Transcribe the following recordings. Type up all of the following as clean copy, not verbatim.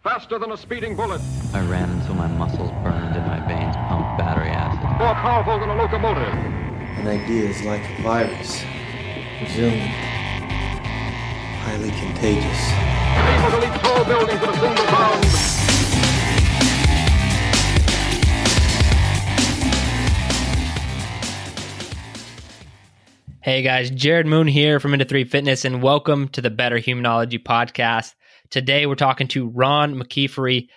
Faster than a speeding bullet. I ran until my muscles burned and my veins pumped battery acid. More powerful than a locomotive. An idea is like a virus. Resilient. Highly contagious. Able to leap tall buildings in a single bound. Hey guys, Jared Moon here from Into 3 Fitness, and welcome to the Better Humanology podcast. Today we're talking to Ron McKeefery.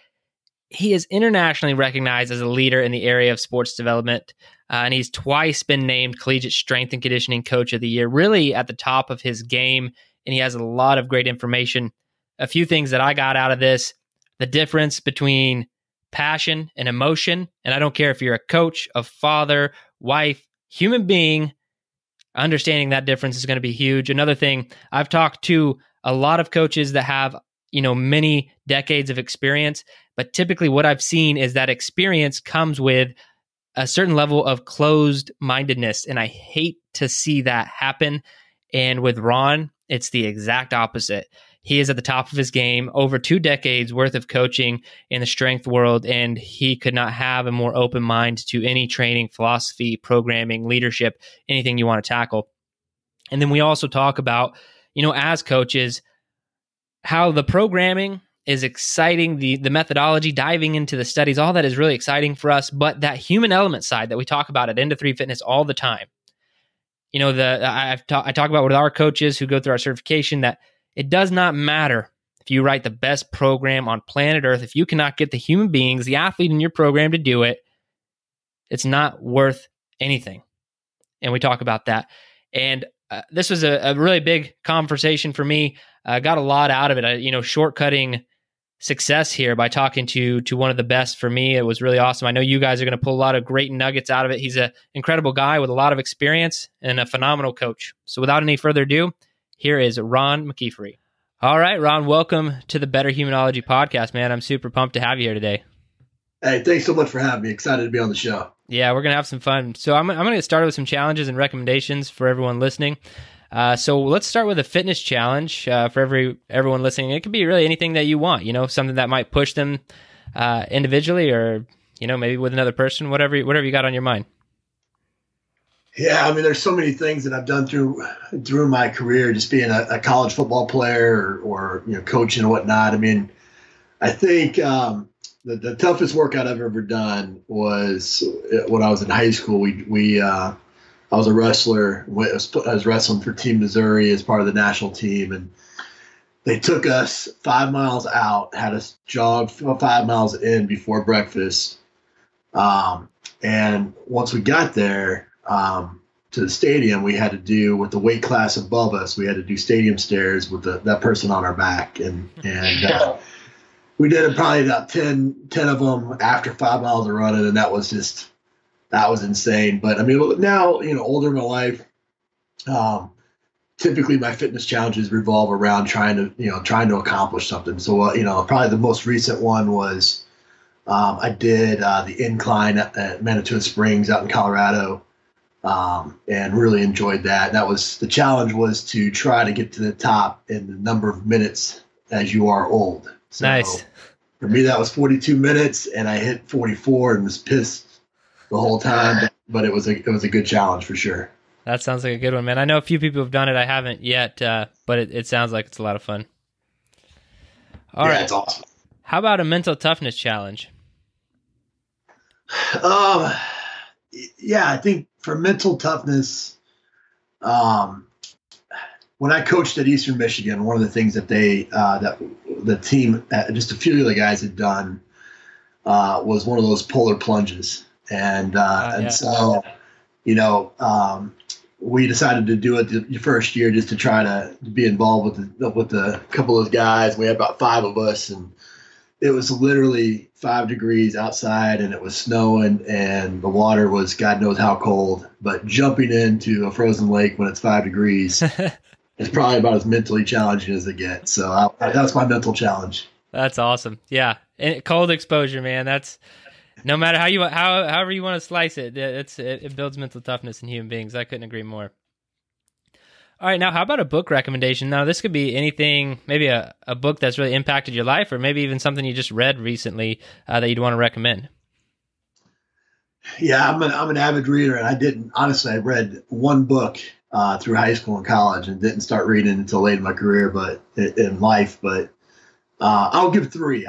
He is internationally recognized as a leader in the area of sports development, and he's twice been named Collegiate Strength and Conditioning Coach of the Year, really at the top of his game, and he has a lot of great information. A few things that I got out of this: the difference between passion and emotion, and I don't care if you're a coach, a father, wife, human being, understanding that difference is going to be huge. Another thing, I've talked to a lot of coaches that have, many decades of experience, but typically what I've seen is that experience comes with a certain level of closed-mindedness, and I hate to see that happen. And with Ron, it's the exact opposite. He is at the top of his game, over 2 decades worth of coaching in the strength world, and he could not have a more open mind to any training, philosophy, programming, leadership, anything you want to tackle. And then we also talk about, as coaches, how the programming is exciting, the methodology, diving into the studies, all that is really exciting for us, but that human element side that we talk about at Into 3 Fitness all the time. I talk about with our coaches who go through our certification that it does not matter if you write the best program on planet Earth. If you cannot get the human beings, the athlete in your program to do it, it's not worth anything. And we talk about that. And this was a really big conversation for me. I got a lot out of it, shortcutting success here by talking to one of the best for me. It was really awesome. I know you guys are going to pull a lot of great nuggets out of it. He's an incredible guy with a lot of experience and a phenomenal coach. So without any further ado, here is Ron McKeefery. All right, Ron, welcome to the Better Humanology podcast, man. I'm super pumped to have you here today. Hey, thanks so much for having me. Excited to be on the show. Yeah, we're going to have some fun. So I'm going to get started with some challenges and recommendations for everyone listening. So let's start with a fitness challenge for everyone listening. It could be really anything that you want, something that might push them individually or, maybe with another person, whatever you got on your mind. Yeah, there's so many things that I've done through my career, just being a college football player or coaching and whatnot. I think the toughest workout I've ever done was when I was in high school. I was a wrestler. I was wrestling for Team Missouri as part of the national team, and they took us 5 miles out, had us jog 5 miles in before breakfast. And once we got there to the stadium, we had to do, with the weight class above us, we had to do stadium stairs with that person on our back. And we did probably about 10 of them after 5 miles of running, and that was insane. But now, older in my life, typically my fitness challenges revolve around trying to accomplish something. So, probably the most recent one was I did the incline at Manitou Springs out in Colorado, and really enjoyed that. The challenge was to try to get to the top in the number of minutes as you are old. So nice. For me, that was 42 minutes, and I hit 44 and was pissed the whole time, but it was a good challenge for sure. That sounds like a good one, man. I know a few people have done it. I haven't yet, but it sounds like it's a lot of fun. All right. It's awesome. How about a mental toughness challenge? Yeah, I think for mental toughness, when I coached at Eastern Michigan, one of the things that the team, just a few of the guys had done, was one of those polar plunges. And so, we decided to do it the first year just to try to be involved with a couple of those guys. We had about 5 of us, and it was literally 5 degrees outside, and it was snowing, and the water was God knows how cold. But jumping into a frozen lake when it's 5 degrees is probably about as mentally challenging as it gets. So that's my mental challenge. That's awesome. Yeah, and cold exposure, man. That's no matter however you want to slice it. It builds mental toughness in human beings. I couldn't agree more. All right, now how about a book recommendation? Now, this could be anything, maybe a book that's really impacted your life, or maybe even something you just read recently that you'd want to recommend. Yeah, I'm an avid reader, and I read one book through high school and college, and didn't start reading until late in my career, but in life. But I'll give three.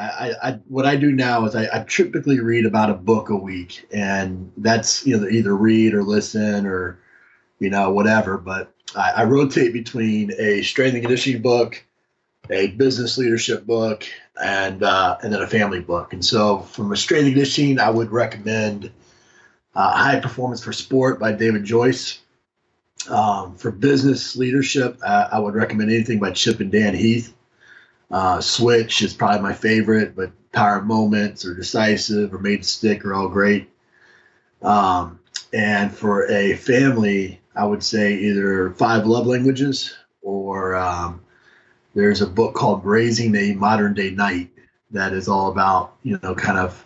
What I do now is I typically read about a book a week, and that's either read or listen or whatever. But I rotate between a strength and conditioning book, a business leadership book, and then a family book. And so, from a strength and conditioning, I would recommend High Performance for Sport by David Joyce. For business leadership, I would recommend anything by Chip and Dan Heath. Switch is probably my favorite, but Power of Moments or Decisive or Made to Stick are all great. And for a family, I would say either 5 Love Languages or there's a book called Raising a Modern Day Knight that is all about, kind of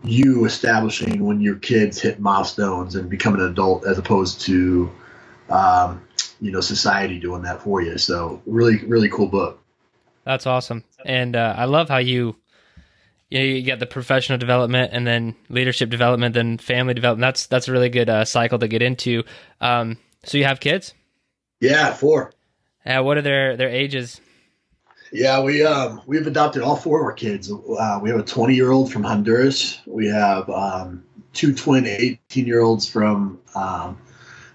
you establishing when your kids hit milestones and become an adult as opposed to, society doing that for you. So really, really cool book. That's awesome. And I love how you get the professional development and then leadership development, then family development. That's a really good cycle to get into. So you have kids? Yeah, 4. What are their ages? Yeah, we've adopted all 4 of our kids. We have a 20-year-old from Honduras. We have 2 twin 18-year-olds from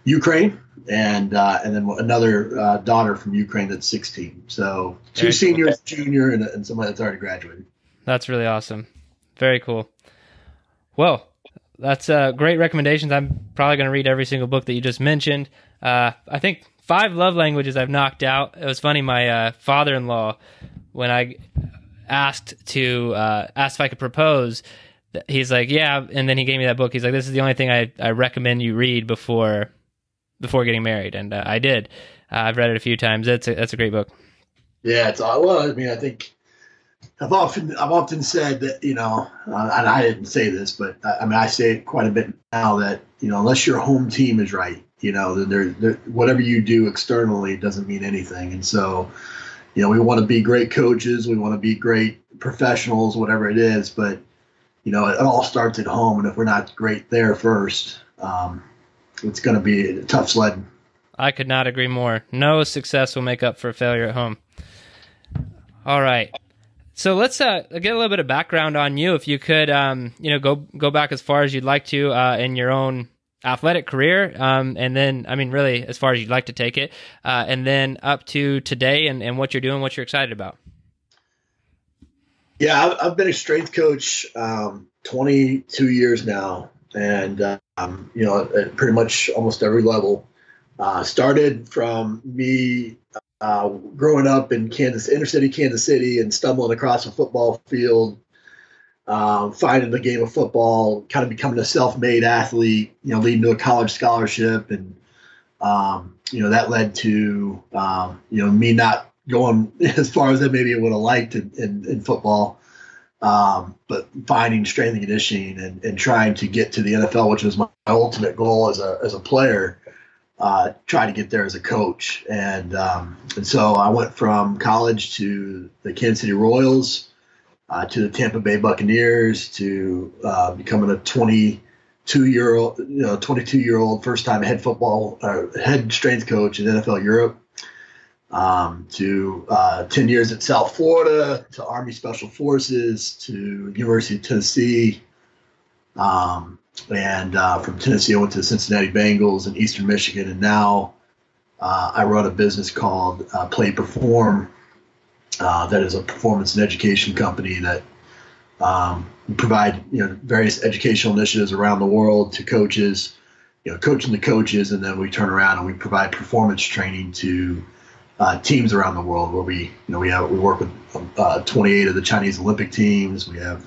Ukraine, and then another daughter from Ukraine that's 16. So 2 seniors, junior, and somebody that's already graduated. That's really awesome. Very cool. Well, that's great recommendations. I'm probably going to read every single book that you just mentioned. I think 5 love languages I've knocked out. It was funny. My father-in-law, when I asked if I could propose, he's like, yeah. And then he gave me that book. He's like, this is the only thing I recommend you read before getting married. And I did. I've read it a few times. That's a great book. Yeah, I think I've often said that, and I didn't say this, but I say it quite a bit now that, unless your home team is right, then whatever you do externally doesn't mean anything. And so, we want to be great coaches. We want to be great professionals, whatever it is. But, it all starts at home. And if we're not great there first, it's going to be a tough sled. I could not agree more. No success will make up for failure at home. All right. So let's get a little bit of background on you. If you could, go back as far as you'd like to in your own athletic career, and then, really as far as you'd like to take it, and then up to today and what you're doing, what you're excited about. Yeah, I've been a strength coach 22 years now, and at pretty much almost every level. Started from me growing up in inner city Kansas City, and stumbling across a football field, finding the game of football, kind of becoming a self-made athlete, leading to a college scholarship. And, that led to, me not going as far as I maybe would have liked in football, but finding strength and conditioning and trying to get to the NFL, which was my ultimate goal as a player. Try to get there as a coach. And so I went from college to the Kansas City Royals, to the Tampa Bay Buccaneers, to becoming a 22-year-old first-time head strength coach in NFL Europe, to 10 years at South Florida, to Army Special Forces, to University of Tennessee, and from Tennessee I went to the Cincinnati Bengals in Eastern Michigan, and now I run a business called Play Perform. That is a performance and education company that provide various educational initiatives around the world to coaches, coaching the coaches, and then we turn around and we provide performance training to teams around the world. Where we work with 28 of the Chinese Olympic teams. We have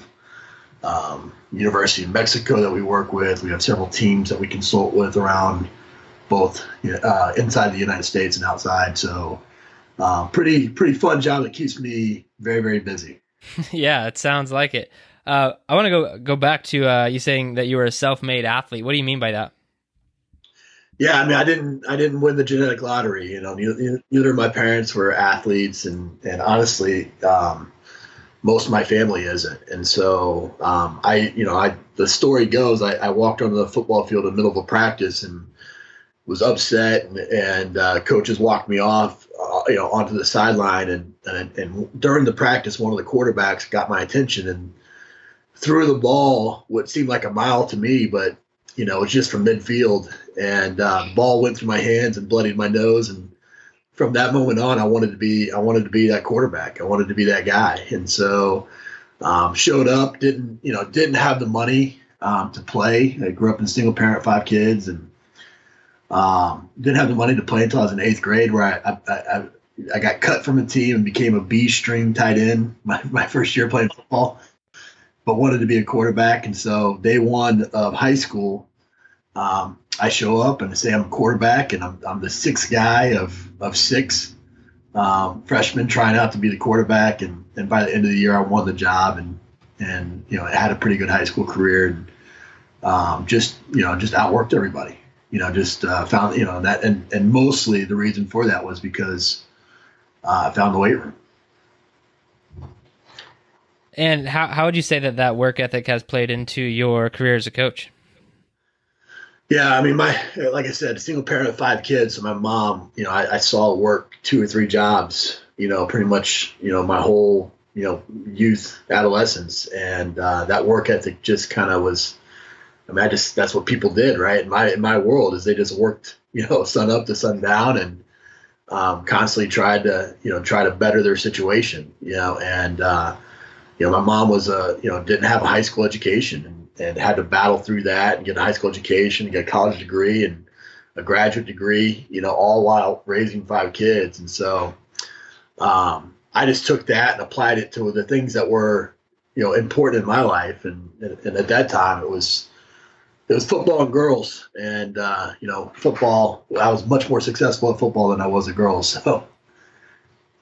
University of Mexico that we work with. We have several teams that we consult with around both inside the United States and outside. So pretty fun job that keeps me very, very busy. Yeah, it sounds like it. I want to go back to you saying that you were a self-made athlete. What do you mean by that? Yeah, I mean, I didn't win the genetic lottery. You know, neither of my parents were athletes, and honestly, most of my family isn't. And so, the story goes, I walked onto the football field in the middle of a practice and was upset, and coaches walked me off, onto the sideline, and during the practice, one of the quarterbacks got my attention and threw the ball what seemed like a mile to me, but it was just from midfield, and the ball went through my hands and bloodied my nose. And from that moment on, I wanted to be that quarterback. I wanted to be that guy. And so showed up, didn't have the money to play. I grew up in a single parent, 5 kids, and didn't have the money to play until I was in 8th grade, where I got cut from a team and became a B string tight end my first year playing football, but wanted to be a quarterback. And so day one of high school, I show up and say I'm a quarterback, and I'm the 6th guy of 6 freshmen trying out to be the quarterback. And by the end of the year, I won the job, and I had a pretty good high school career, and just outworked everybody. Found that, and mostly the reason for that was because I found the weight room. And how would you say that work ethic has played into your career as a coach? Yeah, I mean, like I said, a single parent of 5 kids. So my mom, I saw work 2 or 3 jobs, pretty much, my whole, youth, adolescence. And that work ethic just kind of was, I mean, that's what people did, right? In my world, is they just worked, sun up to sun down, and constantly tried to better their situation, and my mom was didn't have a high school education, and had to battle through that and get a high school education, get a college degree and a graduate degree, all while raising 5 kids. And so I just took that and applied it to the things that were, important in my life. And at that time it was football and girls, and, football, I was much more successful at football than I was at girls. So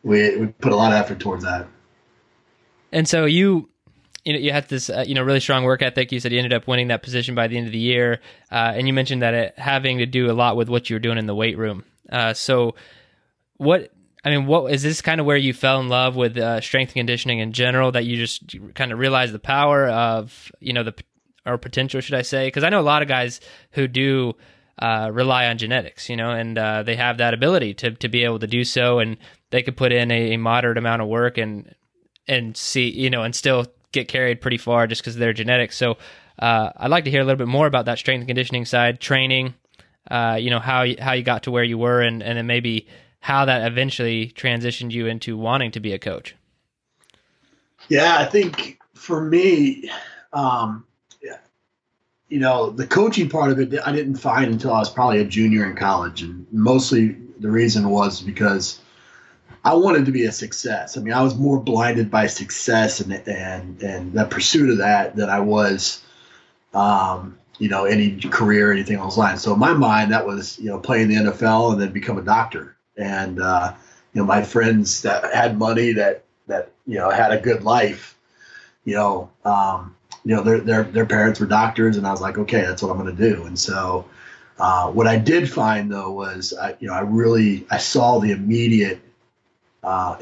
we put a lot of effort towards that. And so you had this, really strong work ethic. You said you ended up winning that position by the end of the year. And you mentioned that it having to do a lot with what you were doing in the weight room. So what is this kind of where you fell in love with strength and conditioning in general, that you just kind of realized the power of, or potential, should I say? Because I know a lot of guys who do rely on genetics, and they have that ability to be able to do so, and they could put in a moderate amount of work and see, and still get carried pretty far just because of their genetics. So I'd like to hear a little bit more about that strength and conditioning side, training, how you got to where you were, and then maybe how that eventually transitioned you into wanting to be a coach. Yeah, I think for me, the coaching part of it, I didn't find until I was probably a junior in college. And mostly the reason was because I wanted to be a success. I mean, I was more blinded by success and the pursuit of that than I was, any career or anything along those lines. So in my mind, that was, play in the NFL and then become a doctor. And, my friends that had money that had a good life, their parents were doctors, and I was like, okay, that's what I'm going to do. And so what I did find, though, was, I saw the immediate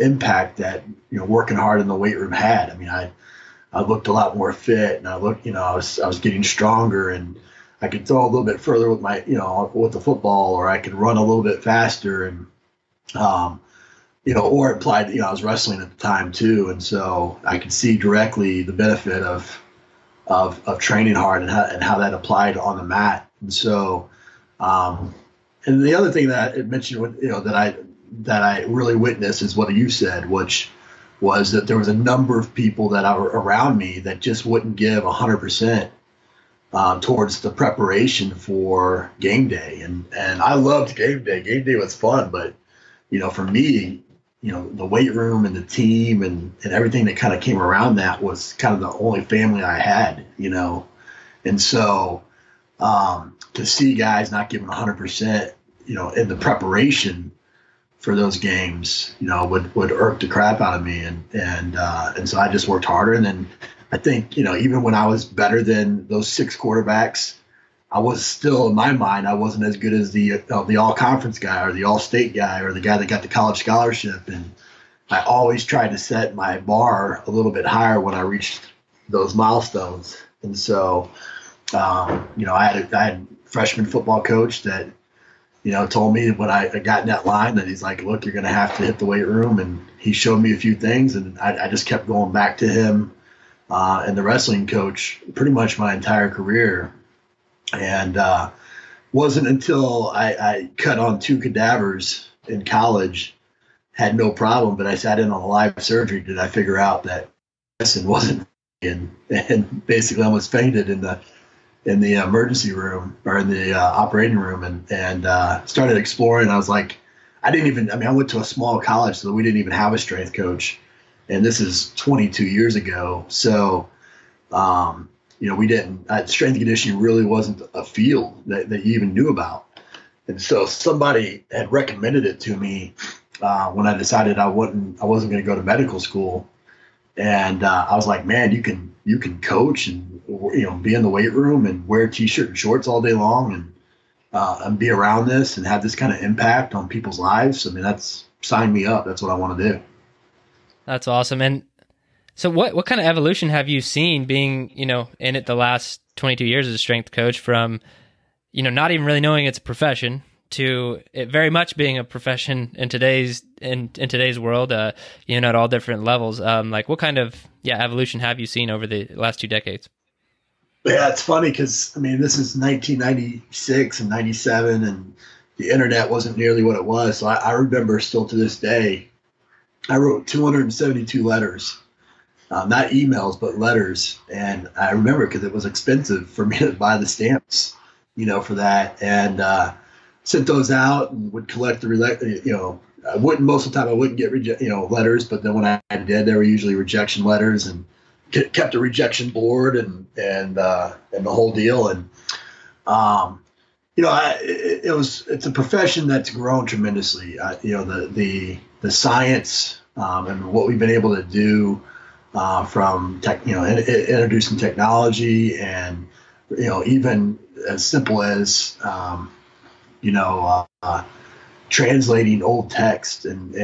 impact that working hard in the weight room had. I mean, I looked a lot more fit, and I looked, I was getting stronger, and I could throw a little bit further with my, with the football, or I could run a little bit faster, and or it applied, I was wrestling at the time too, and so I could see directly the benefit of training hard and how that applied on the mat. And so, and the other thing that I mentioned, that I really witnessed is what you said, which was that there was a number of people that were around me that just wouldn't give 100% towards the preparation for game day. And I loved game day. Game day was fun, but, for me, the weight room and the team and everything that kind of came around that was kind of the only family I had, And so to see guys not giving 100%, in the preparation for those games, would irk the crap out of me. And so I just worked harder. And then I think, even when I was better than those 6 quarterbacks, I was still, in my mind, I wasn't as good as the all-conference guy or the all-state guy or the guy that got the college scholarship. And I always tried to set my bar a little bit higher when I reached those milestones. And so, I had a freshman football coach that, told me when I got in that line that he's like, look, you're going to have to hit the weight room. And he showed me a few things, and I just kept going back to him and the wrestling coach pretty much my entire career. And wasn't until I cut on 2 cadavers in college, had no problem, but I sat in on a live surgery, did I figure out that medicine wasn't and basically almost fainted in the emergency room or in the operating room and started exploring. I was like, I went to a small college, so we didn't even have a strength coach. And this is 22 years ago. So, we didn't, strength and conditioning really wasn't a field that you even knew about. And so somebody had recommended it to me when I decided I wasn't going to go to medical school. And I was like, man, you can coach and, be in the weight room and wear a t-shirt and shorts all day long and be around this and have this kind of impact on people's lives. I mean, sign me up. That's what I want to do. That's awesome. And so what kind of evolution have you seen being, in it the last 22 years as a strength coach from, not even really knowing it's a profession to it very much being a profession in today's world, at all different levels. What kind of evolution have you seen over the last 2 decades? Yeah, it's funny because, this is 1996 and 97, and the internet wasn't nearly what it was. So I remember still to this day, I wrote 272 letters, not emails, but letters. And I remember because it was expensive for me to buy the stamps, for that. And sent those out and would collect most of the time I wouldn't get letters, but then when I did, they were usually rejection letters, and kept a rejection board and the whole deal. And it's a profession that's grown tremendously. The science and what we've been able to do from introducing technology and even as simple as translating old text and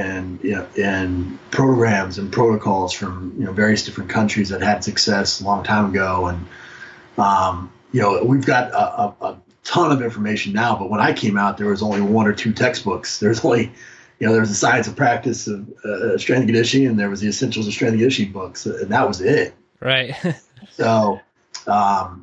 programs and protocols from various different countries that had success a long time ago. And we've got a ton of information now, but when I came out, there was only 1 or 2 textbooks. There's only there was the Science and Practice of Strength and Conditioning, and there was the Essentials of Strength and Conditioning books, and that was it. Right. So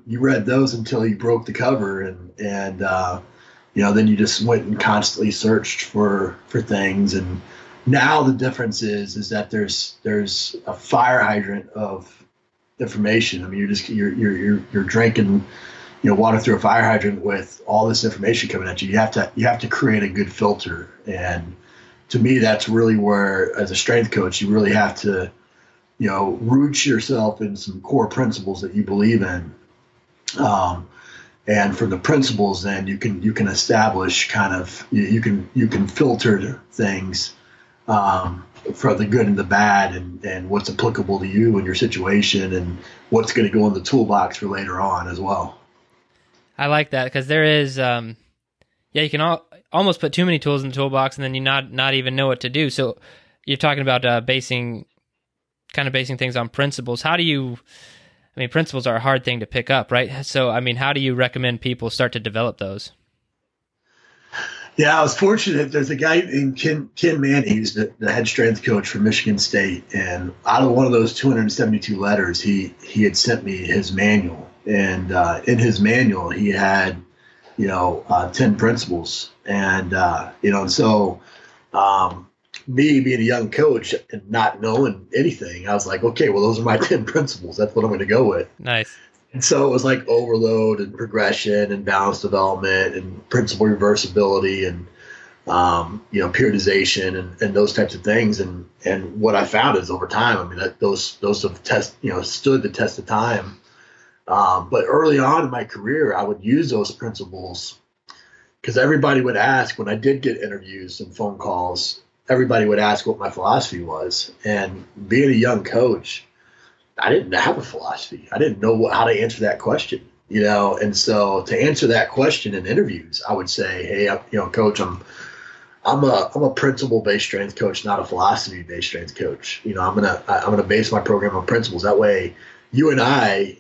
you read those until you broke the cover, and then you just went and constantly searched for things. And now the difference is that there's a fire hydrant of information. You're drinking water through a fire hydrant with all this information coming at you. You have to create a good filter. And to me, that's really where, as a strength coach, you really have to root yourself in some core principles that you believe in. And from the principles, then you can establish you can filter things for the good and the bad, and what's applicable to you and your situation, and what's going to go in the toolbox for later on as well. I like that, because there is, you can almost put too many tools in the toolbox, and then you not even know what to do. So you're talking about basing things on principles. How do you? Principles are a hard thing to pick up, right? So, how do you recommend people start to develop those? Yeah, I was fortunate. There's a guy named Ken Manning, who's the head strength coach for Michigan State. And out of one of those 272 letters, he had sent me his manual. And in his manual, he had, 10 principles. And, so me being a young coach and not knowing anything, I was like, okay, well, those are my 10 principles. That's what I'm going to go with. Nice. And so it was like overload and progression and balance development and principle reversibility and, periodization and those types of things. And what I found is over time, that those have stood the test of time. But early on in my career, I would use those principles because everybody would ask when I did get interviews and phone calls, everybody would ask what my philosophy was. And being a young coach, I didn't have a philosophy. I didn't know how to answer that question. And so to answer that question in interviews, I would say, hey, coach, I'm a principle-based strength coach, not a philosophy-based strength coach. I'm gonna base my program on principles. That way, you and I,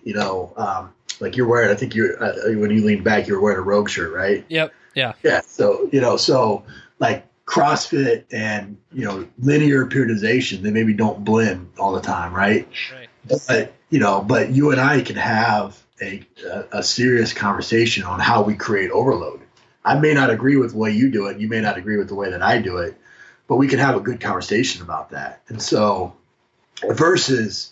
like you're wearing, I think when you leaned back, you were wearing a Rogue shirt, right? Yep. Yeah. Yeah. So, so like CrossFit and, linear periodization, they maybe don't blend all the time, right? Right. But you and I can have a serious conversation on how we create overload. I may not agree with the way you do it. You may not agree with the way that I do it, but we can have a good conversation about that. And so versus,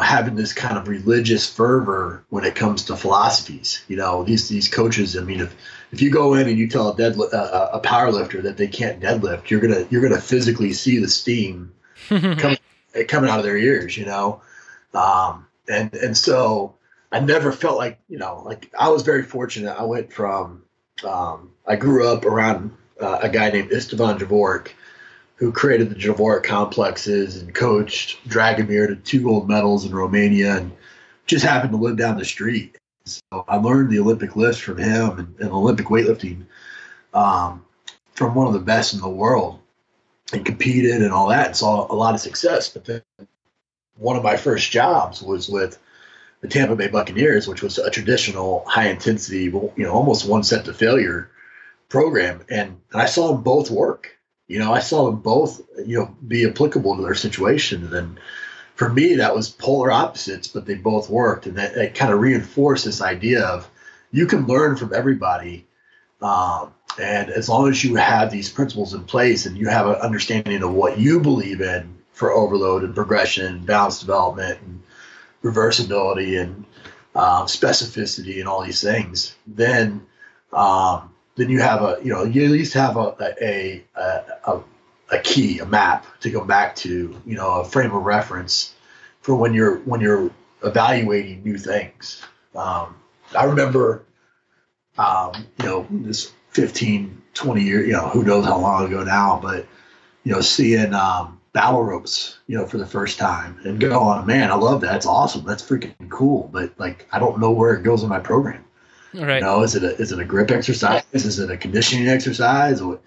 having this kind of religious fervor when it comes to philosophies, these coaches, I mean, if you go in and you tell a power lifter that they can't deadlift, you're going to physically see the steam coming out of their ears, and so I never felt like I was very fortunate. I went from, I grew up around a guy named Istvan Dvorak, who created the Dvorak complexes and coached Dragomir to 2 gold medals in Romania, and just happened to live down the street. So I learned the Olympic lifts from him and Olympic weightlifting from one of the best in the world, and competed and all that, and saw a lot of success. But then one of my first jobs was with the Tampa Bay Buccaneers, which was a traditional high intensity, almost one set to failure program. And I saw them both work. I saw them both, be applicable to their situation. And then for me, that was polar opposites, but they both worked. And that kind of reinforced this idea of you can learn from everybody. And as long as you have these principles in place and you have an understanding of what you believe in for overload and progression, balanced development and reversibility and specificity and all these things, then you have you at least have a key, a map to go back to, a frame of reference for when you're evaluating new things. I remember, this 15, 20 years, who knows how long ago now, but, seeing battle ropes, for the first time and going, man, I love that. It's awesome. That's freaking cool. But like, I don't know where it goes in my program. Right. Is it a grip exercise? Is it a conditioning exercise? Or,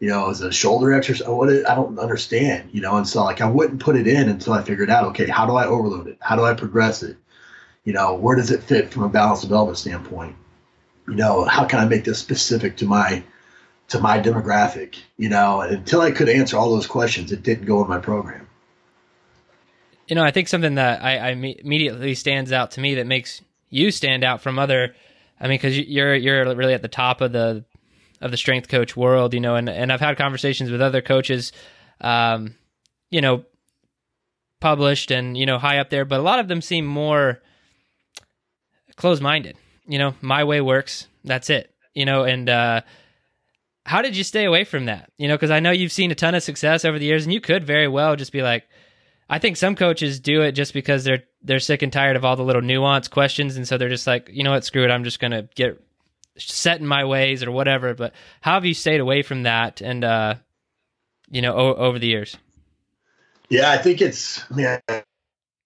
is it a shoulder exercise? I don't understand, and so like I wouldn't put it in until I figured out, okay, how do I overload it? How do I progress it? Where does it fit from a balanced development standpoint? How can I make this specific to my demographic? And until I could answer all those questions, it didn't go in my program. I think something that I immediately stands out to me that makes you stand out from other, because you're really at the top of the strength coach world, and I've had conversations with other coaches, published and, high up there, but a lot of them seem more closed-minded. My way works. That's it. And how did you stay away from that? Because I know you've seen a ton of success over the years, and you could very well just be like, I think some coaches do it just because they're sick and tired of all the little nuanced questions, and so they're just like, you know what, screw it, I'm just gonna get set in my ways or whatever. But how have you stayed away from that? And over the years? Yeah, I think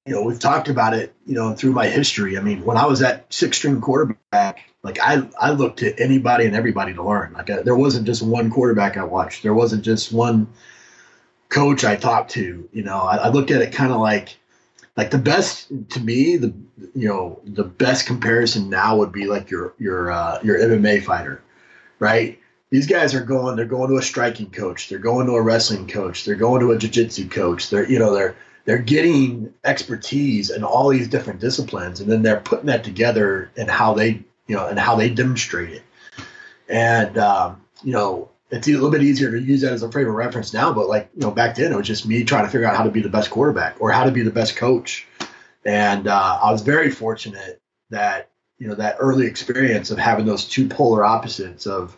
we've talked about it, through my history. When I was at 6-string quarterback, like I looked to anybody and everybody to learn. Like there wasn't just one quarterback I watched. There wasn't just one coach I talked to. I looked at it kind of like the best, to me, the best comparison now would be like your MMA fighter, right? These guys they're going to a striking coach, they're going to a wrestling coach, they're going to a jiu-jitsu coach. They're getting expertise in all these different disciplines, and then they're putting that together in how they demonstrate it. And it's a little bit easier to use that as a frame of reference now, but back then it was just me trying to figure out how to be the best quarterback or how to be the best coach. And I was very fortunate that, that early experience of having those two polar opposites of,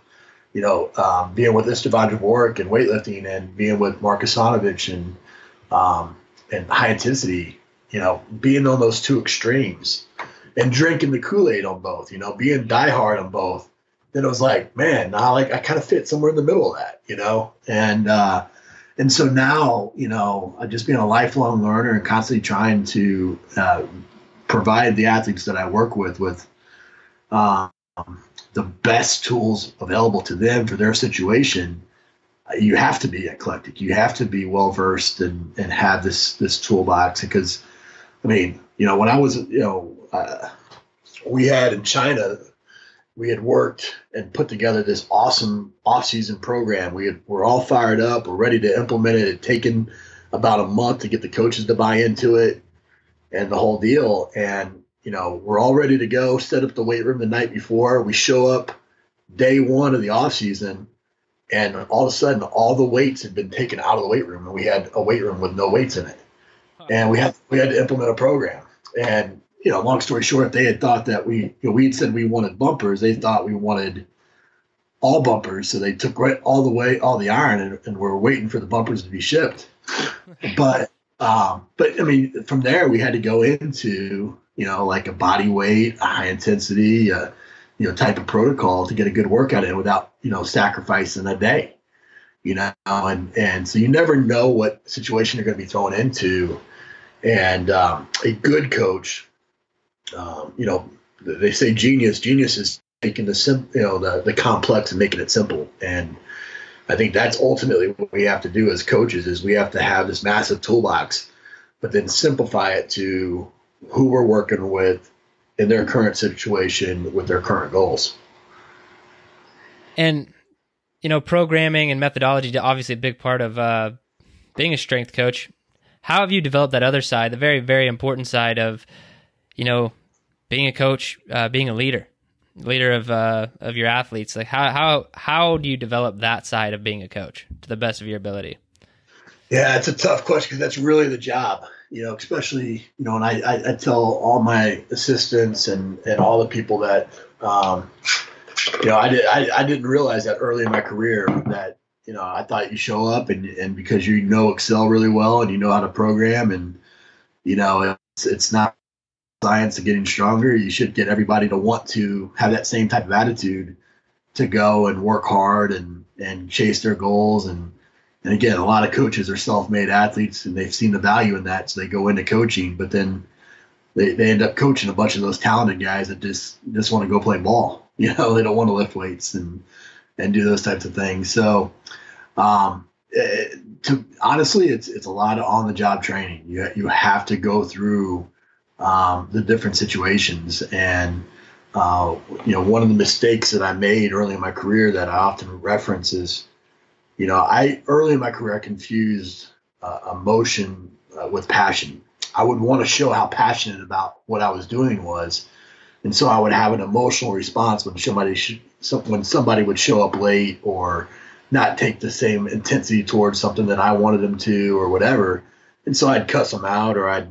being with Istvan Dvorak and weightlifting and being with Mark Asanovich and high intensity, being on those two extremes and drinking the Kool-Aid on both, being diehard on both. Then it was like, man, now I kind of fit somewhere in the middle of that, and so now, I just being a lifelong learner and constantly trying to provide the athletes that I work with the best tools available to them for their situation, you have to be eclectic. You have to be well versed and have this toolbox. Because, I mean, when I was, we had in China, we had worked and put together this awesome off-season program. We're all fired up. We're ready to implement it. It had taken about a month to get the coaches to buy into it and the whole deal. And, we're all ready to go, set up the weight room the night before. We show up day one of the off-season, and all of a sudden, all the weights had been taken out of the weight room, and we had a weight room with no weights in it. And we had to implement a program. And, long story short, they had thought that we had said we wanted bumpers. They thought we wanted all bumpers. So they took all the iron, and we're waiting for the bumpers to be shipped. But I mean, from there, we had to go into, like a body weight, a high intensity, type of protocol to get a good workout in without, sacrificing a day, and so you never know what situation you're going to be thrown into. And a good coach, they say genius is taking the complex and making it simple. And I think that's ultimately what we have to do as coaches is we have to have this massive toolbox, but then simplify it to who we're working with in their current situation with their current goals. And, programming and methodology is obviously a big part of being a strength coach. How have you developed that other side, the very, very important side of, being a coach, being a leader of your athletes? Like how do you develop that side of being a coach to the best of your ability? Yeah, it's a tough question because that's really the job, especially, and I tell all my assistants and all the people that, I didn't realize that early in my career that, I thought you show up and because Excel really well and you know how to program and, it's not science of getting stronger. You should get everybody to want to have that same type of attitude to go and work hard and chase their goals. And again, a lot of coaches are self-made athletes and they've seen the value in that. So they go into coaching, but then they end up coaching a bunch of those talented guys that just want to go play ball. They don't want to lift weights and do those types of things. So, honestly, it's a lot of on-the-job training. You have to go through the different situations. And, one of the mistakes that I made early in my career that I often reference is, early in my career, I confused emotion with passion. I would want to show how passionate about what I was doing was. And so I would have an emotional response when somebody would show up late or not take the same intensity towards something that I wanted them to or whatever. And so I'd cuss them out or I'd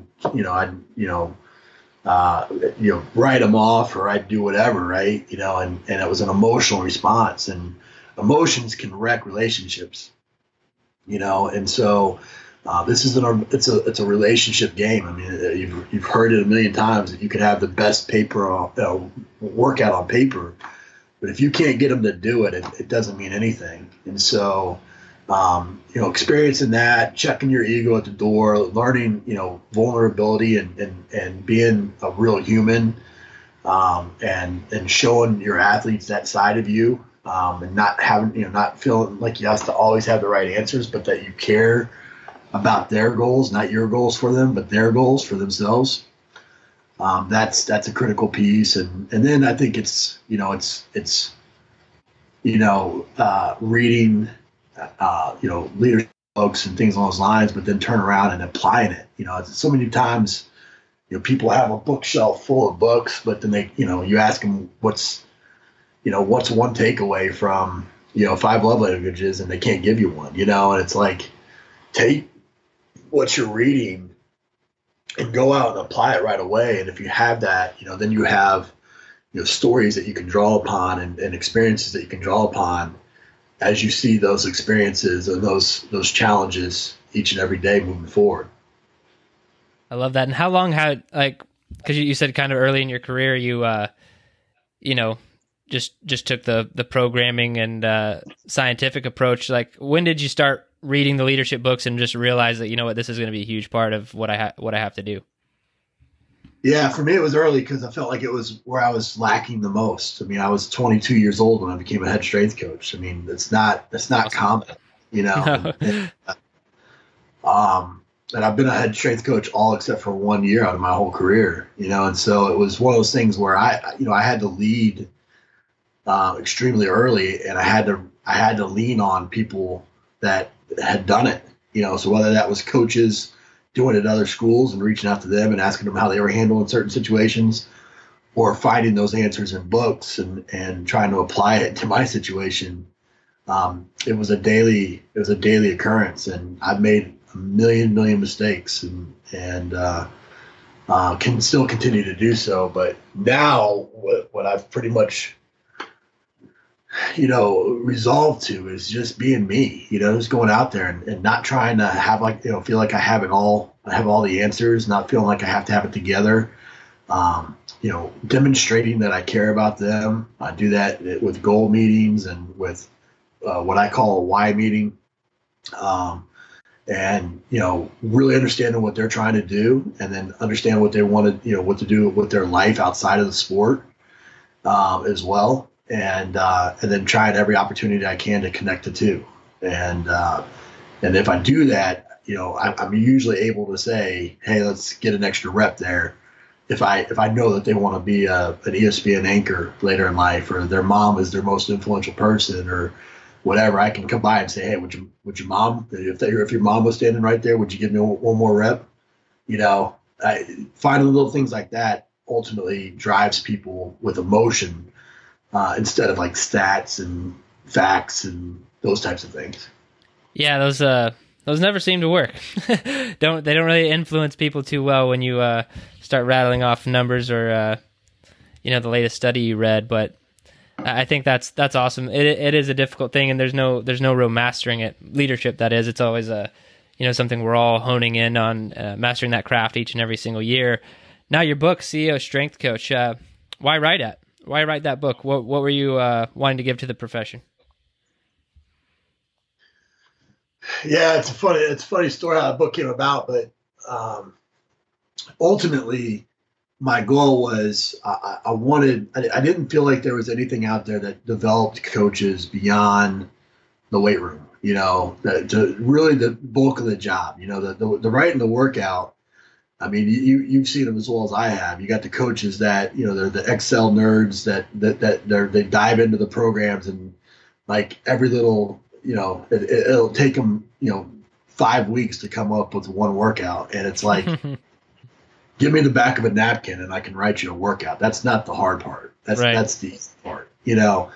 write them off or I'd do whatever. Right. And it was an emotional response, and emotions can wreck relationships, and so this is it's a relationship game. I mean, you've heard it a million times that you could have the best workout on paper, but if you can't get them to do it, it doesn't mean anything. And so, experiencing that, checking your ego at the door, learning, vulnerability and being a real human, and showing your athletes that side of you, and not having, not feeling like you have to always have the right answers, but that you care about their goals, not your goals for them, but their goals for themselves. That's a critical piece. And then I think it's reading, leadership books and things along those lines, but then turn around and applying it. So many times, people have a bookshelf full of books, but then you ask them what's one takeaway from, 5 love languages, and they can't give you one, and it's like, take what you're reading and go out and apply it right away. And if you have that, then you have, stories that you can draw upon and experiences that you can draw upon as you see those experiences and those challenges each and every day moving forward. I love that. And how long because you said kind of early in your career, you just took the programming and scientific approach. Like, when did you start reading the leadership books and just realize that, this is going to be a huge part of what I have to do? Yeah, for me it was early because I felt like it was where I was lacking the most. I mean, I was 22 years old when I became a head strength coach. I mean, that's not common, you know. No. And I've been a head strength coach all except for 1 year out of my whole career, you know. And so it was one of those things where I had to lead extremely early, and I had to lean on people that had done it, you know. So whether that was coaches doing it at other schools and reaching out to them and asking them how they were handling certain situations, or finding those answers in books and trying to apply it to my situation. It was a daily occurrence, and I've made a million mistakes and can still continue to do so. But now what I've pretty much, you know, resolved to is just being me, you know, just going out there and not trying to have, like, you know, feel like I have all the answers, not feeling like I have to have it together. You know, demonstrating that I care about them. I do that with goal meetings and with what I call a why meeting. And, you know, really understanding what they're trying to do, and then understand what they want to, you know, what to do with their life outside of the sport as well. And then trying every opportunity I can to connect the two. And if I do that, you know, I'm usually able to say, hey, let's get an extra rep there. If I know that they want to be an ESPN anchor later in life, or their mom is their most influential person, or whatever, I can come by and say, hey, would your mom, if your mom was standing right there, would you give me one more rep? You know, finding little things like that ultimately drives people with emotion, instead of like stats and facts and those types of things. Yeah, those never seem to work. They don't really influence people too well when you start rattling off numbers or you know, the latest study you read. But I think that's awesome. It is a difficult thing, and there's no real mastering it. Leadership, that is. It's always you know, something we're all honing in on, mastering that craft each and every single year. Now, your book, CEO Strength Coach. Why write that book? What were you wanting to give to the profession? Yeah, it's a funny story how the book came about, but ultimately my goal was I didn't feel like there was anything out there that developed coaches beyond the weight room, you know, to really the bulk of the job, you know, the writing the workout. I mean, you've seen them as well as I have. You got the coaches that, you know, they're the Excel nerds that they dive into the programs, and like every little, you know, it'll take them, you know, 5 weeks to come up with one workout. And it's like, give me the back of a napkin and I can write you a workout. That's not the hard part. That's the easy part. You know,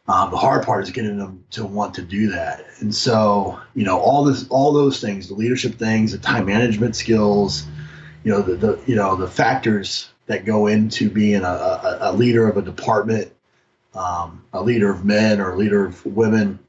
the hard part is getting them to want to do that. And so, you know, all those things, the leadership things, the time management skills, you know, the factors that go into being a leader of a department, a leader of men or a leader of women.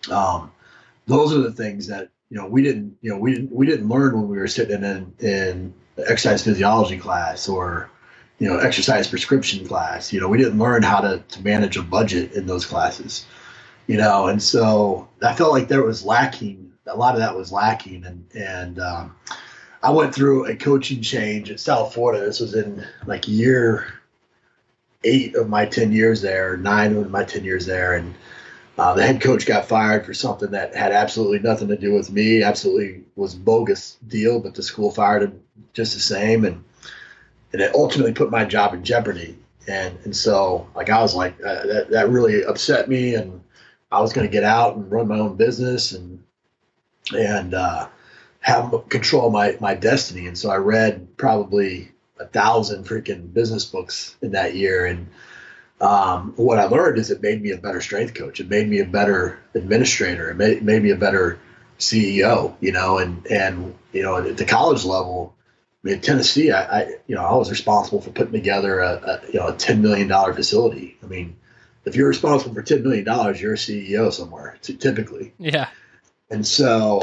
Those are the things that, you know, we didn't learn when we were sitting in exercise physiology class or, you know, exercise prescription class. You know, we didn't learn how to manage a budget in those classes, you know, and so I felt like there was lacking. A lot of that was lacking. And I went through a coaching change at South Florida. This was in like year 8 of my 10 years there, 9 of my 10 years there. And the head coach got fired for something that had absolutely nothing to do with me, absolutely was a bogus deal, but the school fired him just the same. And it ultimately put my job in jeopardy. And so, like, I was like, that really upset me. And I was going to get out and run my own business and have control of my destiny. And so I read probably 1,000 freaking business books in that year. And what I learned is it made me a better strength coach. It made me a better administrator. It made me a better CEO, you know, and you know, at the college level, I mean, in Tennessee, I was responsible for putting together a $10 million facility. I mean, if you're responsible for $10 million, you're a CEO somewhere, typically. Yeah. And so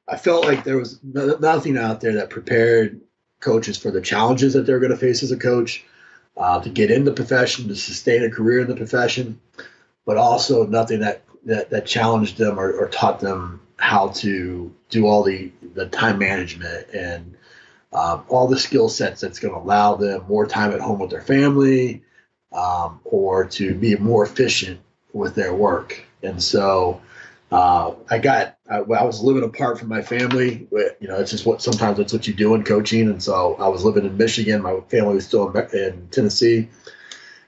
I felt like there was nothing out there that prepared coaches for the challenges that they're going to face as a coach, to get in the profession, to sustain a career in the profession, but also nothing that challenged them or taught them how to do all the time management and all the skill sets that's going to allow them more time at home with their family, or to be more efficient with their work. And so I was living apart from my family. It's just sometimes that's what you do in coaching. And so I was living in Michigan. My family was still in Tennessee.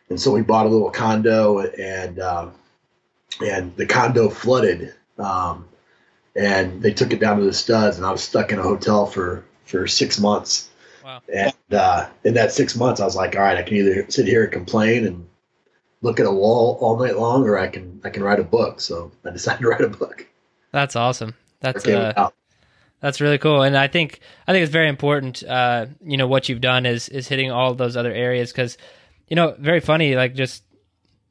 And so we bought a little condo, and the condo flooded, and they took it down to the studs, and I was stuck in a hotel for 6 months. Wow. And in that 6 months, I was like, all right, I can either sit here and complain and look at a wall all night long, or I can write a book. So I decided to write a book. That's awesome. That's really cool. And I think it's very important, what you've done is hitting all those other areas, because, very funny, like just,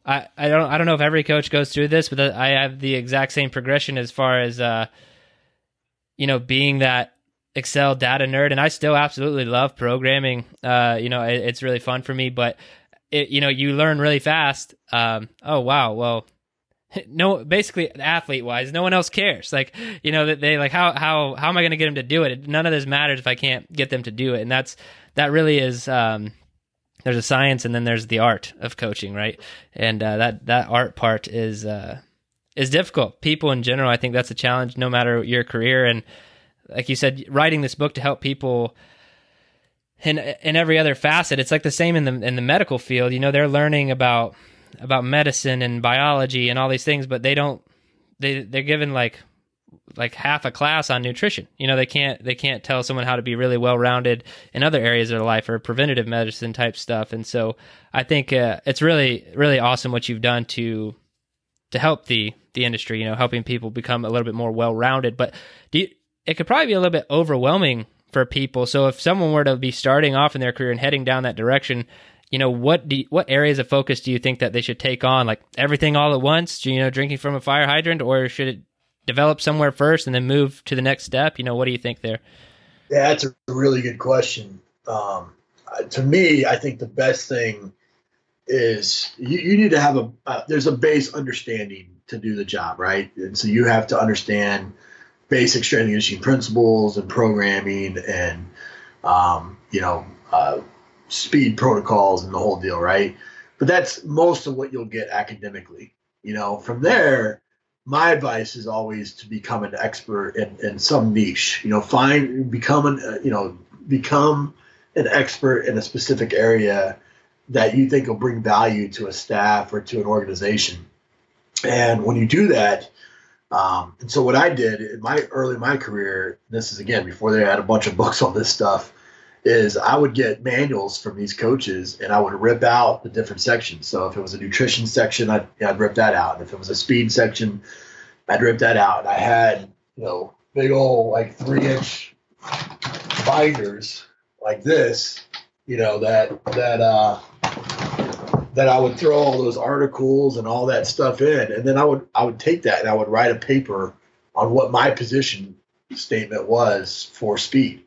I don't know if every coach goes through this, but I have the exact same progression as far as, being that Excel data nerd, and I still absolutely love programming. It's really fun for me, but you learn really fast. Oh, wow. Well, no, basically athlete wise, no one else cares. Like, that they like, how am I going to get them to do it? None of this matters if I can't get them to do it. And that really is, there's a science, and then there's the art of coaching, right? And that art part is difficult. People in general, I think that's a challenge, no matter your career. And like you said, writing this book to help people in every other facet. It's like the same in the medical field. They're learning about medicine and biology and all these things, but they're given like half a class on nutrition. They can't tell someone how to be really well-rounded in other areas of their life, or preventative medicine type stuff. And so I think it's really, really awesome what you've done to help the industry, helping people become a little bit more well-rounded. But it could probably be a little bit overwhelming for people. So if someone were to be starting off in their career and heading down that direction, what areas of focus do you think that they should take on? Like everything all at once, drinking from a fire hydrant, or should it develop somewhere first and then move to the next step? What do you think there? Yeah, that's a really good question. To me, I think the best thing is you need to have there's a base understanding to do the job, right? And so you have to understand basic strength and conditioning principles and programming and, speed protocols and the whole deal, right? But that's most of what you'll get academically. From there, my advice is always to become an expert in some niche. Become an expert in a specific area that you think will bring value to a staff or to an organization. And when you do that, and so what I did in my career, this is again before they had a bunch of books on this stuff, is I would get manuals from these coaches and I would rip out the different sections. So if it was a nutrition section, I'd rip that out. And if it was a speed section, I'd rip that out. And I had, big old like 3-inch binders like this, that I would throw all those articles and all that stuff in. And then I would take that and I would write a paper on what my position statement was for speed.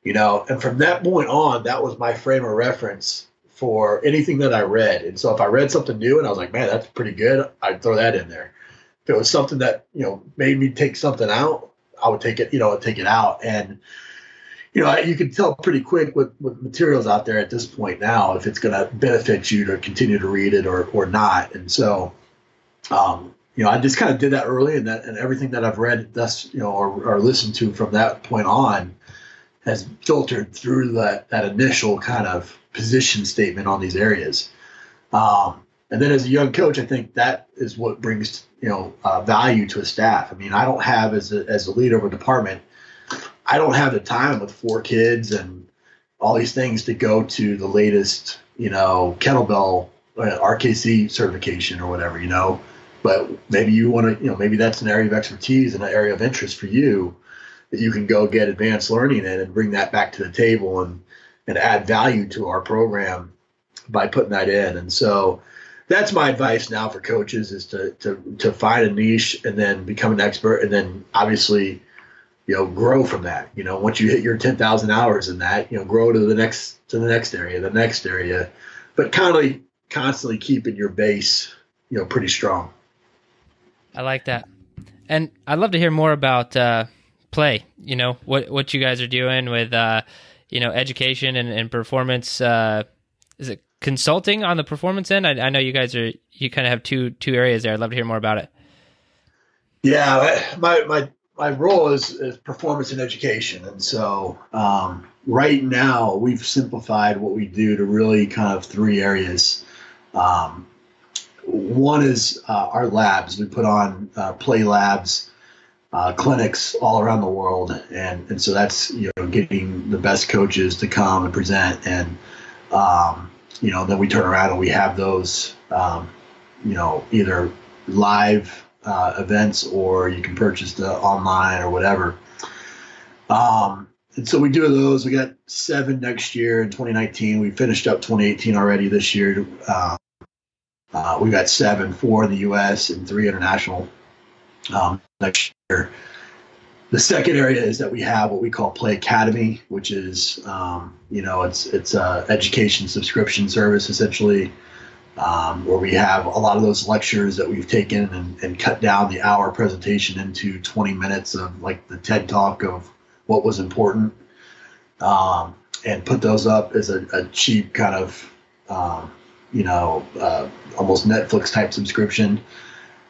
And from that point on, that was my frame of reference for anything that I read. And so if I read something new and I was like, man, that's pretty good, I'd throw that in there. If it was something that, made me take something out, I would take it out. And, you can tell pretty quick with materials out there at this point now, if it's going to benefit you to continue to read it or not. And so, I just kind of did that early, and everything that I've read thus, or listened to from that point on has filtered through that initial kind of position statement on these areas. And then as a young coach, I think that is what brings, value to a staff. I mean, I don't have, as a leader of a department, I don't have the time with 4 kids and all these things to go to the latest, kettlebell RKC certification or whatever, but maybe you want to, maybe that's an area of expertise and an area of interest for you that you can go get advanced learning in and bring that back to the table and add value to our program by putting that in. And so that's my advice now for coaches, is to find a niche and then become an expert, and then obviously, grow from that. Once you hit your 10,000 hours in that, grow to the next area, but constantly keeping your base, pretty strong. I like that. And I'd love to hear more about, play, what you guys are doing with, education and performance. Is it consulting on the performance end? I know you guys you kind of have two areas there. I'd love to hear more about it. Yeah, my role is performance and education. And so right now we've simplified what we do to really kind of three areas. One is our labs. We put on play labs, clinics all around the world. And so that's, getting the best coaches to come and present. And, then we turn around and we have those, either live events, or you can purchase the online or whatever. And so we do those. We got 7 next year in 2019. We finished up 2018 already this year. We got 7, 4 in the U.S. and 3 international next year. The second area is that we have what we call Play Academy, which is, it's a education subscription service essentially. Where we have a lot of those lectures that we've taken and cut down the hour presentation into 20 minutes of like the TED Talk of what was important, and put those up as a cheap kind of, almost Netflix type subscription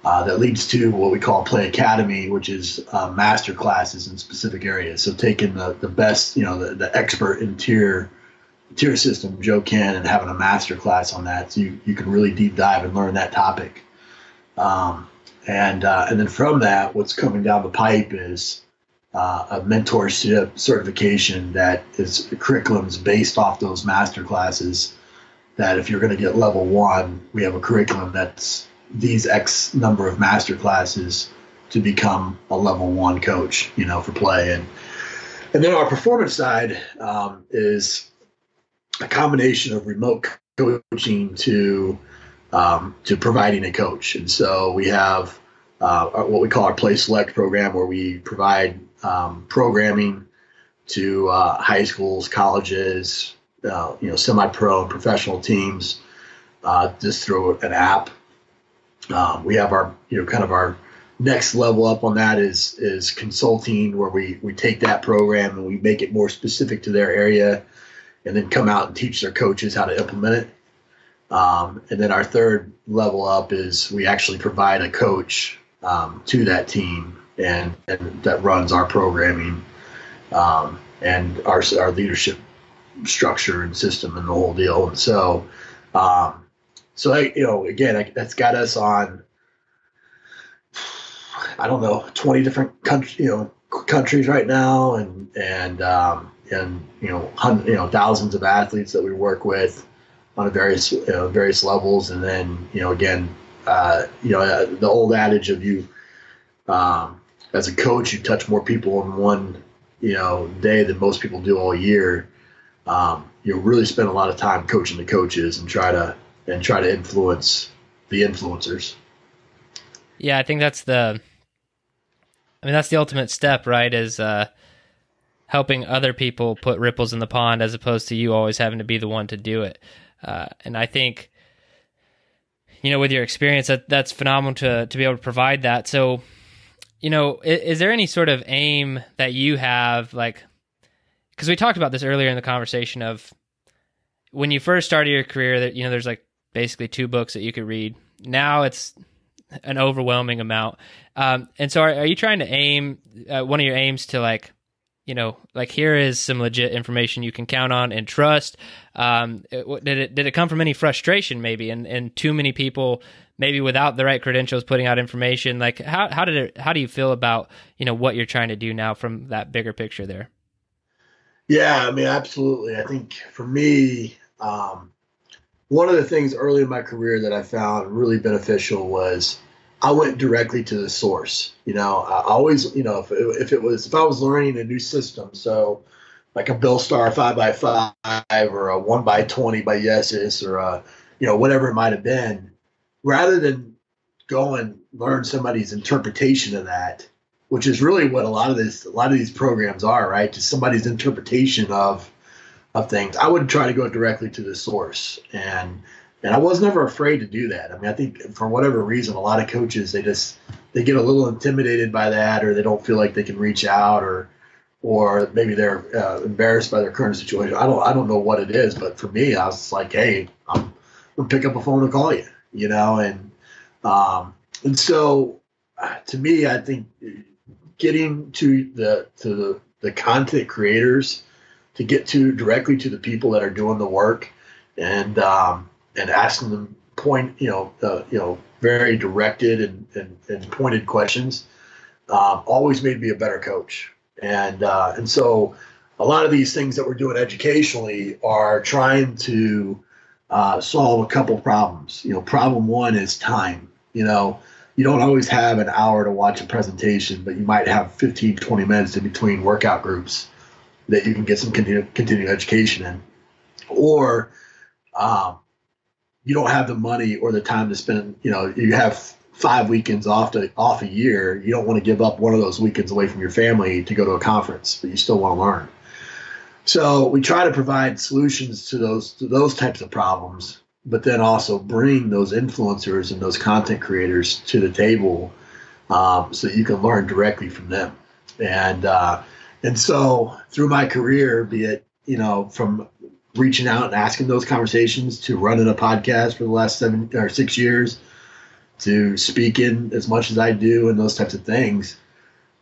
that leads to what we call Play Academy, which is master classes in specific areas. So taking the best, the expert in tier system, Joe Ken, and having a master class on that, so you can really deep dive and learn that topic. And then from that, what's coming down the pipe is a mentorship certification that is curriculums based off those master classes. That if you're going to get level 1, we have a curriculum that's these X number of master classes to become a level 1 coach, for play. And then our performance side is a combination of remote coaching to providing a coach. And so we have what we call our Play Select program, where we provide programming to high schools, colleges, semi-pro and professional teams, just through an app. We have our, kind of our next level up on that is consulting, where we take that program and we make it more specific to their area, and then come out and teach their coaches how to implement it. And then our third level up is we actually provide a coach to that team and that runs our programming and our leadership structure and system and the whole deal. And so, again, that's got us on, 20 different countries right now, and thousands of athletes that we work with on various levels. And then, the old adage of as a coach, you touch more people in one, day than most people do all year. You really spend a lot of time coaching the coaches and try to influence the influencers. Yeah, I think that's the ultimate step, right? Is helping other people put ripples in the pond, as opposed to you always having to be the one to do it. And I think, with your experience, that's phenomenal to be able to provide that. So, is there any sort of aim that you have, like, because we talked about this earlier in the conversation of when you first started your career, that, there's like basically 2 books that you could read. Now it's an overwhelming amount. And so are you trying to aim, one of your aims to like here is some legit information you can count on and trust? Did it come from any frustration maybe, and too many people maybe without the right credentials putting out information? Like how do you feel about, what you're trying to do now from that bigger picture there? Yeah, absolutely. I think for me, one of the things early in my career that I found really beneficial was I went directly to the source. I always, if I was learning a new system, so like a Bill Star 5x5 or a 1x20 by Yesis, or whatever it might have been, rather than go and learn somebody's interpretation of that, which is really what a lot of these programs are, right? Just somebody's interpretation of things. I would try to go directly to the source, and I was never afraid to do that. I think for whatever reason, a lot of coaches, they get a little intimidated by that, or they don't feel like they can reach out, or or maybe they're embarrassed by their current situation. I don't know what it is, but for me, I was like, hey, I'm gonna pick up a phone and call you, and so to me, I think getting to the content creators, to get to directly to the people that are doing the work, and asking them very directed and pointed questions, always made me a better coach. And so a lot of these things that we're doing educationally are trying to solve a couple problems. Problem one is time. You don't always have an hour to watch a presentation, but you might have 15, 20 minutes in between workout groups that you can get some continuing education in. Or you don't have the money or the time to spend, you have 5 weekends off a year. You don't want to give up one of those weekends away from your family to go to a conference, but you still want to learn. So we try to provide solutions to those types of problems, but then also bring those influencers and those content creators to the table, so you can learn directly from them. And so through my career, be it, from reaching out and asking those conversations, to running a podcast for the last 7 or 6 years, to speaking as much as I do and those types of things,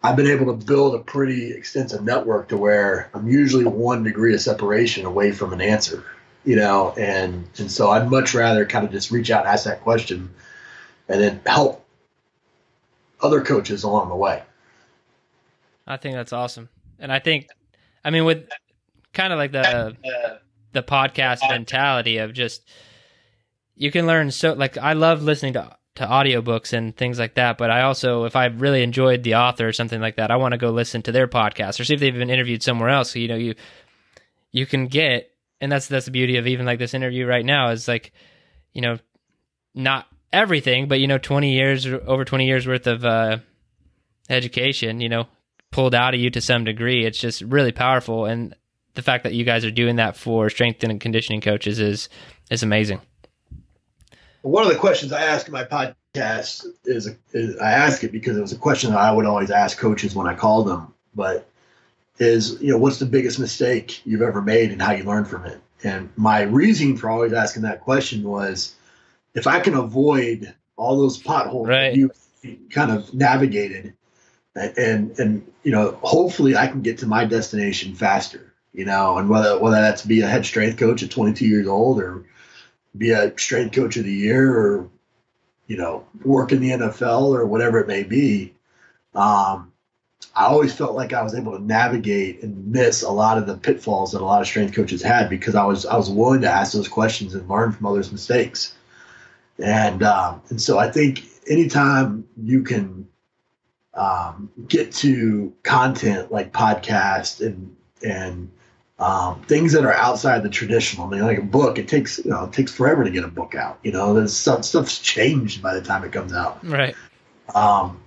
I've been able to build a pretty extensive network to where I'm usually 1 degree of separation away from an answer, and so I'd much rather kind of just reach out and ask that question and then help other coaches along the way. I think that's awesome. And I think, with kind of like the podcast mentality of just, you can learn I love listening to audiobooks and things like that, but I also, if I really enjoyed the author or something like that, I want to go listen to their podcast or see if they've been interviewed somewhere else. So, you can get, and that's the beauty of even like this interview right now is like, not everything, but over 20 years worth of education, pulled out of you to some degree. It's just really powerful. And the fact that you guys are doing that for strength and conditioning coaches is amazing. One of the questions I ask in my podcast is I ask it because it was a question that I would always ask coaches when I called them, but is, what's the biggest mistake you've ever made and how you learned from it? And my reasoning for always asking that question was, if I can avoid all those potholes that you kind of navigated, and hopefully I can get to my destination faster, and whether that's be a head strength coach at 22 years old, or be a strength coach of the year, or work in the NFL, or whatever it may be. I always felt like I was able to navigate and miss a lot of the pitfalls that a lot of strength coaches had, because I was willing to ask those questions and learn from others' mistakes. And so I think anytime you can get to content like podcast and things that are outside the traditional, like a book, it takes forever to get a book out. There's stuff's changed by the time it comes out. Right.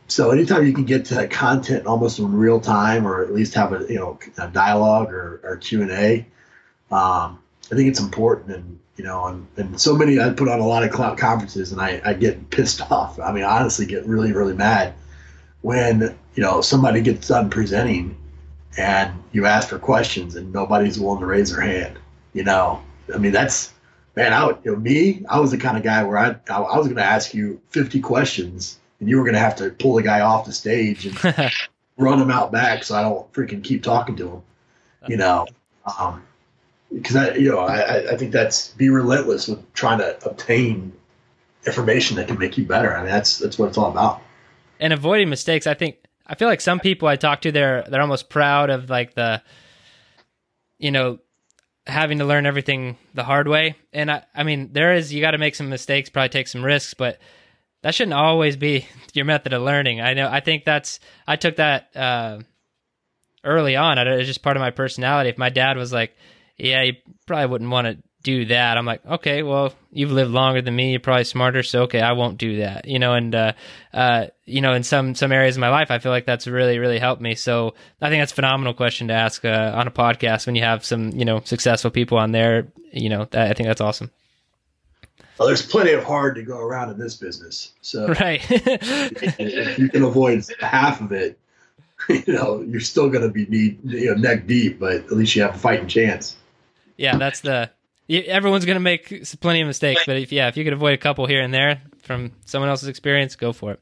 So anytime you can get to content almost in real time, or at least have a dialogue or Q&A, I think it's important. And so many, I put on a lot of conferences, and I get pissed off. I honestly get really, really mad when, somebody gets done presenting and you ask for questions and nobody's willing to raise their hand. That's, man, I was the kind of guy where I was going to ask you 50 questions, and you were going to have to pull the guy off the stage and run him out back so I don't freaking keep talking to him, because I think that's, be relentless with trying to obtain information that can make you better. That's what it's all about. And avoiding mistakes. I feel like some people I talk to, they're almost proud of like the, having to learn everything the hard way. And you got to make some mistakes, probably take some risks, but that shouldn't always be your method of learning. I took that early on. It was just part of my personality. If my dad was like, yeah, you probably wouldn't want to do that, I'm like, okay, well, you've lived longer than me, you're probably smarter, so okay, I won't do that. In some areas of my life, I feel like that's really, really helped me. So I think that's a phenomenal question to ask on a podcast when you have some, successful people on there. I think that's awesome. Well, there's plenty of hard to go around in this business. So right. if you can avoid half of it, you're still going to be neck deep, but at least you have a fighting chance. Yeah, everyone's going to make plenty of mistakes, but if you could avoid a couple here and there from someone else's experience, go for it.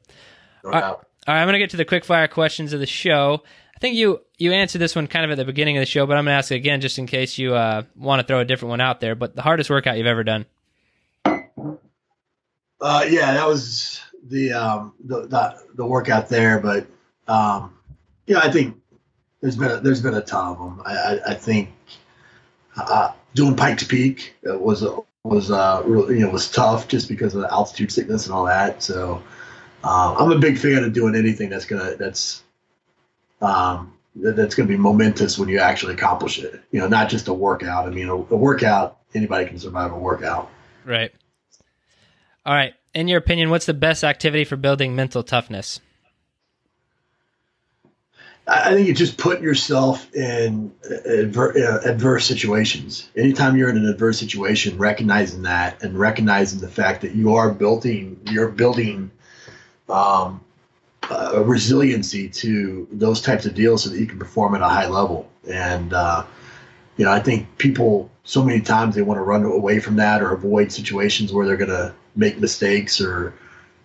No All doubt. right, I'm going to get to the quickfire questions of the show. I think you answered this one kind of at the beginning of the show, but I'm going to ask it again just in case you want to throw a different one out there. But the hardest workout you've ever done? Yeah, that was the workout there. But I think there's been a ton of them. I think doing Pikes Peak was really was tough just because of the altitude sickness and all that. So I'm a big fan of doing anything that's gonna be momentous when you actually accomplish it. Not just a workout. I mean, a workout, anybody can survive a workout. Right. All right. In your opinion, what's the best activity for building mental toughness? I think it's just putting yourself in adverse situations. Anytime you're in an adverse situation, recognizing that and recognizing the fact that you're building a resiliency to those types of deals so that you can perform at a high level. And, I think people so many times they want to run away from that or avoid situations where they're going to make mistakes or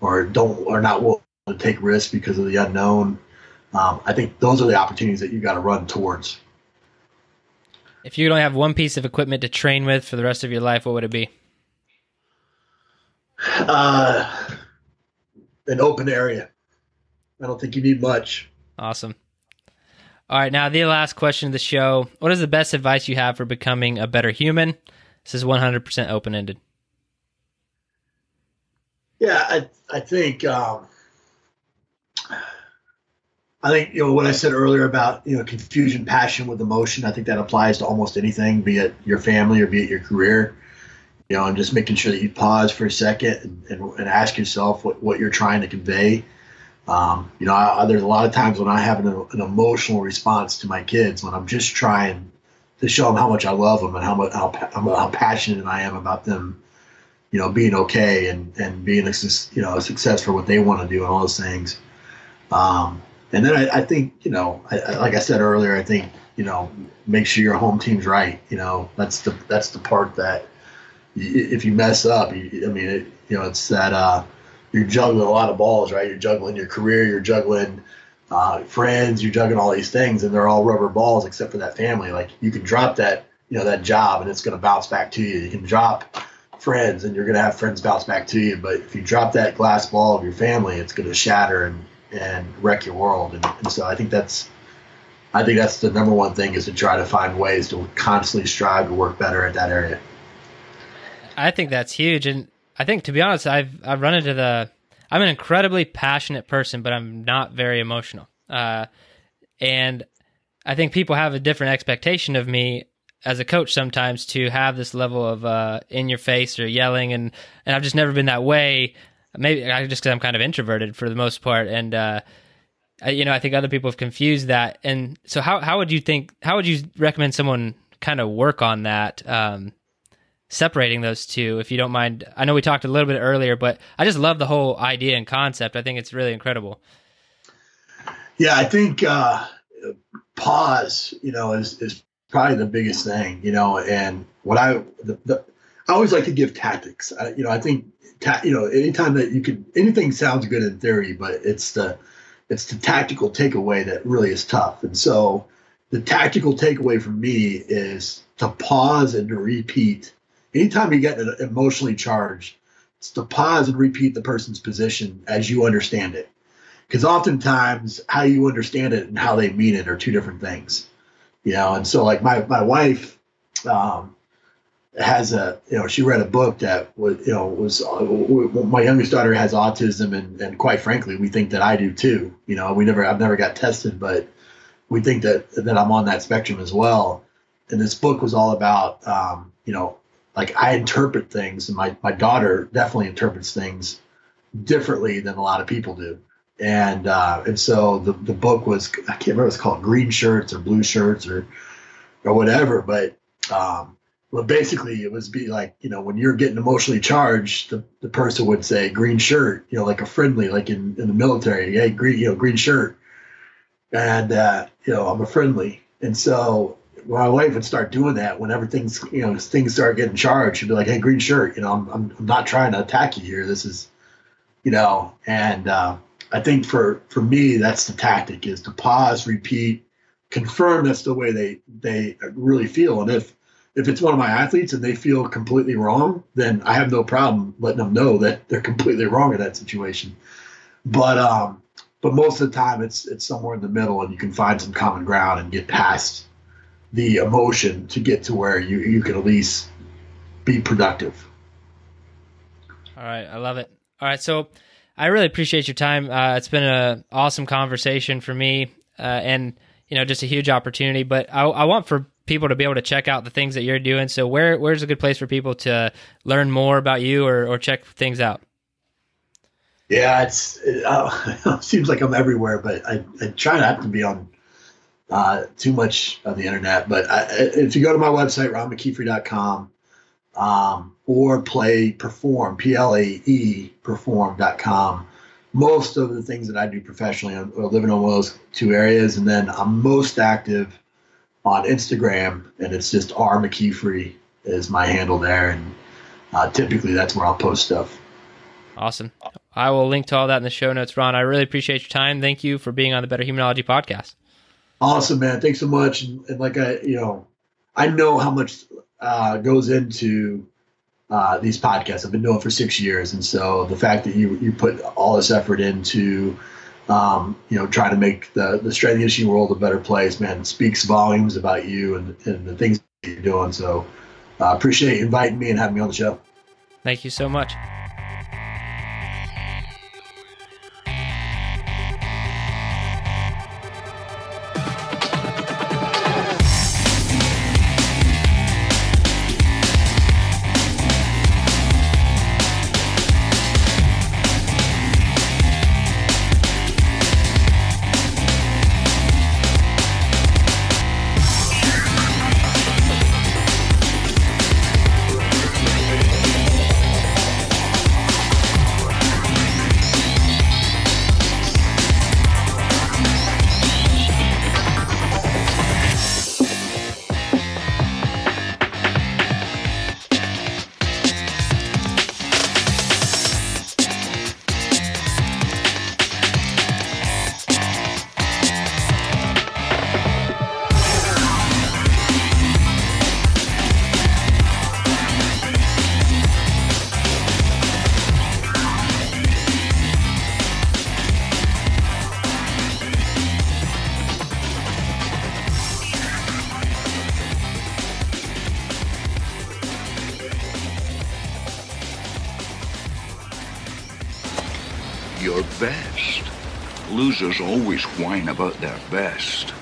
not willing to take risks because of the unknown. I think those are the opportunities that you got to run towards. If you don't have one piece of equipment to train with for the rest of your life, what would it be? An open area. I don't think you need much. Awesome. All right, now the last question of the show. What is the best advice you have for becoming a better human? This is 100% open-ended. Yeah, I think what I said earlier about confusion, passion with emotion. I think that applies to almost anything, be it your family or be it your career. And just making sure that you pause for a second and ask yourself what you're trying to convey. There's a lot of times when I have an emotional response to my kids when I'm just trying to show them how much I love them and how passionate I am about them, being okay and being a success for what they want to do and all those things. And then I think, like I said earlier, I think, make sure your home team's right. That's the part that if you mess up, it's that you're juggling a lot of balls, right? You're juggling your career, you're juggling friends, you're juggling all these things, and they're all rubber balls except for that family. Like you can drop that, that job, and it's going to bounce back to you. You can drop friends, and you're going to have friends bounce back to you. But if you drop that glass ball of your family, it's going to shatter and wreck your world. And so I think that's the number one thing is to try to find ways to constantly strive to work better at that area. I think that's huge. And I think, to be honest, I've run into I'm an incredibly passionate person, but I'm not very emotional. And I think people have a different expectation of me as a coach sometimes to have this level of in your face or yelling. And I've just never been that way. Maybe just because I'm kind of introverted for the most part. And, I think other people have confused that. And so how would you recommend someone kind of work on that, separating those two, if you don't mind? I know we talked a little bit earlier, but I just love the whole idea and concept. I think it's really incredible. Yeah, I think pause, is probably the biggest thing, and what I always like to give tactics. I think, anytime that anything sounds good in theory, but it's the tactical takeaway that really is tough. And so the tactical takeaway for me is to pause and to repeat. Anytime you get emotionally charged, it's to pause and repeat the person's position as you understand it. Because oftentimes how you understand it and how they mean it are two different things. And so like my wife has she read a book that was my youngest daughter has autism, and quite frankly, we think that I do too. I've never got tested, but we think that I'm on that spectrum as well. And this book was all about, like I interpret things, and my daughter definitely interprets things differently than a lot of people do. And so the book was, I can't remember what it's called, green shirts or blue shirts or whatever. But basically it was like, when you're getting emotionally charged, the person would say green shirt, like a friendly, like in the military, hey, green shirt. and I'm a friendly. And so my wife would start doing that whenever things start getting charged. She'd be like, "Hey, green shirt, I'm not trying to attack you here. This is, and I think for me, that's the tactic, is to pause, repeat, confirm that's the way they really feel. And if it's one of my athletes and they feel completely wrong, then I have no problem letting them know that they're completely wrong in that situation. But most of the time it's somewhere in the middle, and you can find some common ground and get past the emotion to get to where you can at least be productive. All right. I love it. All right. So I really appreciate your time. It's been an awesome conversation for me, and just a huge opportunity. But I want for people to be able to check out the things that you're doing. So where's a good place for people to learn more about you or check things out? Yeah, it seems like I'm everywhere, but I try not to be on too much of the internet. But if you go to my website, ronmckeefery.com, or perform, PLAE, perform.com, most of the things that I do professionally are living on one of those two areas. And then I'm most active on Instagram, and it's just R McKeefery is my handle there. And typically that's where I'll post stuff. Awesome. I will link to all that in the show notes, Ron. I really appreciate your time. Thank you for being on the Better Humanology podcast. Awesome, man. Thanks so much. And like I know how much goes into these podcasts. I've been doing it for 6 years. And so the fact that you put all this effort into, trying to make the strength and conditioning world a better place, man, it speaks volumes about you and the things that you're doing. So I appreciate you inviting me and having me on the show. Thank you so much. Your best. Losers always whine about their best.